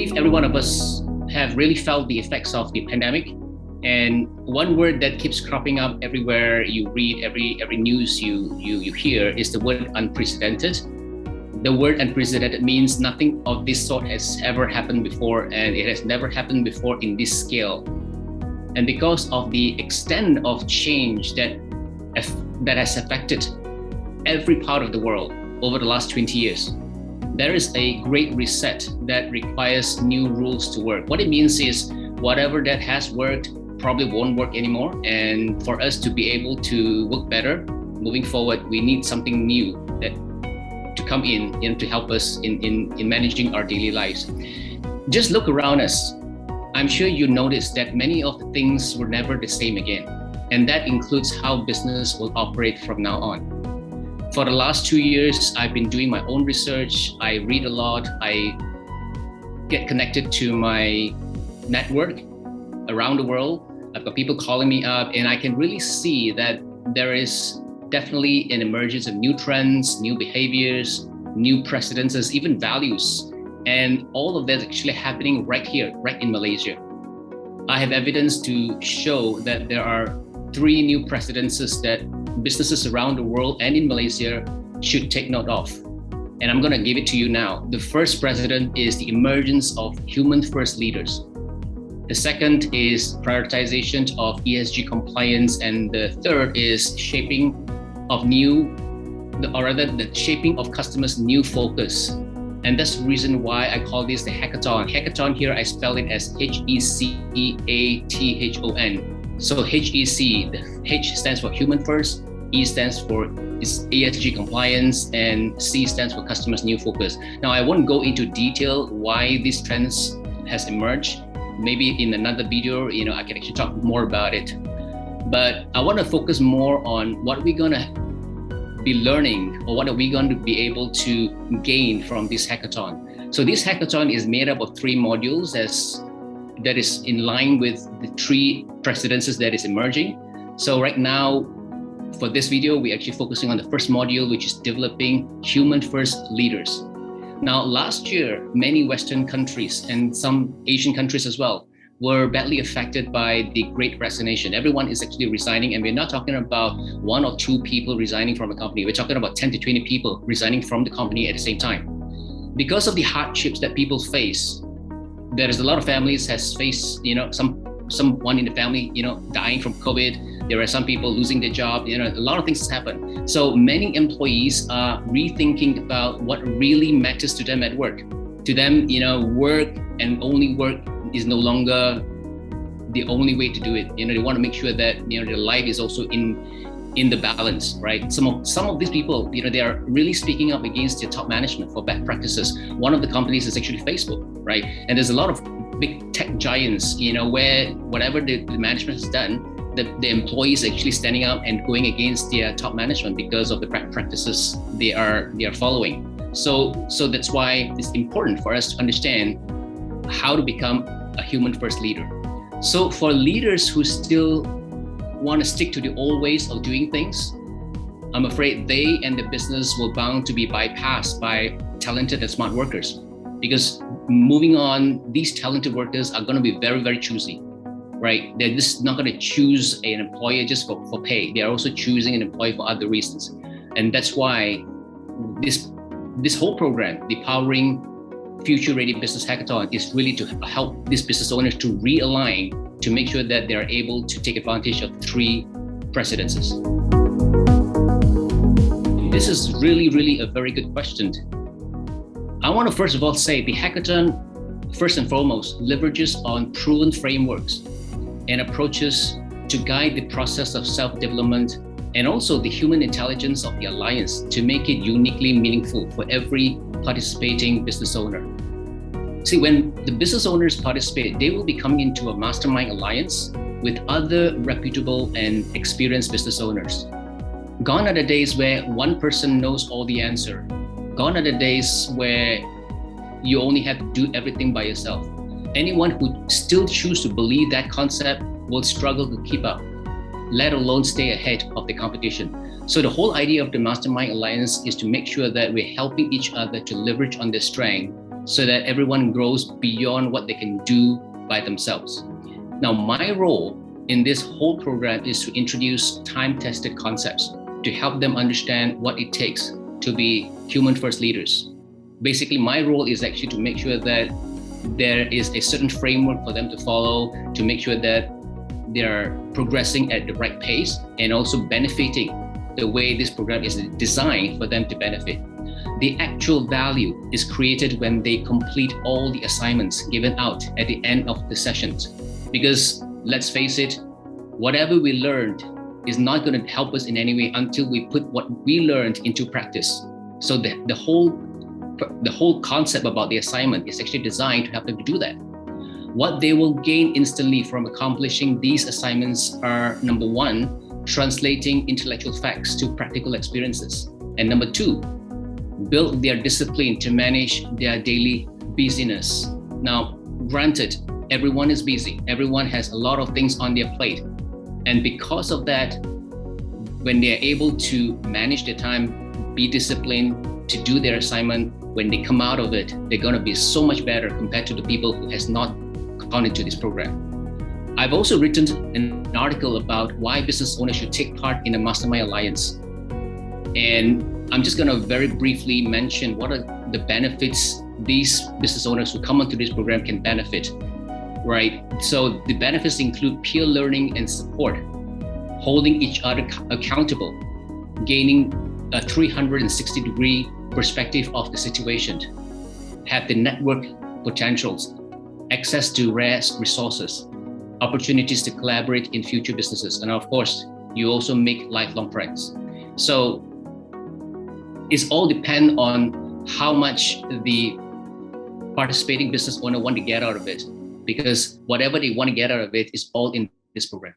believe every one of us have really felt the effects of the pandemic. And one word that keeps cropping up everywhere you read, every news you hear is the word unprecedented. The word unprecedented means nothing of this sort has ever happened before, and it has never happened before in this scale. And because of the extent of change that has affected every part of the world over the last 20 years, there is a great reset that requires new rules to work. What it means is whatever that has worked probably won't work anymore. And for us to be able to work better moving forward, we need something new to come in to help us in managing our daily lives. Just look around us. I'm sure you noticed that many of the things were never the same again. And that includes how business will operate from now on. For the last 2 years, I've been doing my own research. I read a lot. I get connected to my network around the world. I've got people calling me up, and I can really see that there is definitely an emergence of new trends, new behaviors, new precedences, even values. And all of that is actually happening right here, right in Malaysia. I have evidence to show that there are 3 new precedences that businesses around the world and in Malaysia should take note of. And I'm going to give it to you now. The first precedent is the emergence of human-first leaders. The second is prioritization of ESG compliance. And the third is the shaping of customers' new focus. And that's the reason why I call this the hackathon. Hackathon here, I spell it as HECathon. So HEC, the H stands for human first, E stands for ESG compliance, and C stands for customers' new focus. Now, I won't go into detail why these trends has emerged. Maybe in another video, I can actually talk more about it. But I want to focus more on what we're going to be learning, or what are we going to be able to gain from this hackathon. So this hackathon is made up of 3 modules that is in line with the 3 precedences that is emerging. So right now, for this video, we're actually focusing on the first module, which is developing human-first leaders. Now, last year, many Western countries and some Asian countries as well were badly affected by the Great Resignation. Everyone is actually resigning, and we're not talking about 1 or 2 people resigning from a company. We're talking about 10 to 20 people resigning from the company at the same time. Because of the hardships that people face, there is a lot of families has faced, someone in the family, dying from COVID. There are some people losing their job. A lot of things has happened. So many employees are rethinking about what really matters to them at work. To them, work and only work is no longer the only way to do it. They want to make sure that their life is also in the balance, right? Some of these people, they are really speaking up against their top management for bad practices. One of the companies is actually Facebook, right? And there's a lot of big tech giants, where whatever the management has done, the employees actually standing up and going against their top management because of the practices they are following. So that's why it's important for us to understand how to become a human-first leader. So for leaders who still want to stick to the old ways of doing things, I'm afraid they and the business will bound to be bypassed by talented and smart workers. Because moving on, these talented workers are going to be very, very choosy, right? They're just not going to choose an employer just for pay. They're also choosing an employee for other reasons. And that's why this whole program, the Powering Future Ready Business HECathon, is really to help these business owners to realign, to make sure that they're able to take advantage of 3 precedences. This is really, really a very good question. I want to first of all say the hackathon, first and foremost, leverages on proven frameworks and approaches to guide the process of self-development and also the human intelligence of the alliance to make it uniquely meaningful for every participating business owner. See, when the business owners participate, they will be coming into a mastermind alliance with other reputable and experienced business owners. Gone are the days where one person knows all the answer. Gone are the days where you only have to do everything by yourself. Anyone who still chooses to believe that concept will struggle to keep up, let alone stay ahead of the competition. So the whole idea of the Mastermind Alliance is to make sure that we're helping each other to leverage on their strength so that everyone grows beyond what they can do by themselves. Now, my role in this whole program is to introduce time-tested concepts to help them understand what it takes to be human-first leaders. Basically, my role is actually to make sure that there is a certain framework for them to follow, to make sure that they're progressing at the right pace and also benefiting the way this program is designed for them to benefit. The actual value is created when they complete all the assignments given out at the end of the sessions. Because let's face it, whatever we learned is not going to help us in any way until we put what we learned into practice. So the whole concept about the assignment is actually designed to help them to do that. What they will gain instantly from accomplishing these assignments are, number one, translating intellectual facts to practical experiences. And number two, build their discipline to manage their daily busyness. Now, granted, everyone is busy. Everyone has a lot of things on their plate. And because of that, when they're able to manage their time, be disciplined to do their assignment, when they come out of it, they're going to be so much better compared to the people who has not gone into this program. I've also written an article about why business owners should take part in a Mastermind Alliance. And I'm just going to very briefly mention what are the benefits these business owners who come onto this program can benefit, right? So the benefits include peer learning and support, holding each other accountable, gaining a 360-degree perspective of the situation, have the network potentials, access to rare resources, opportunities to collaborate in future businesses, and of course, you also make lifelong friends. So it's all depend on how much the participating business owner want to get out of it, because whatever they want to get out of it is all in this program.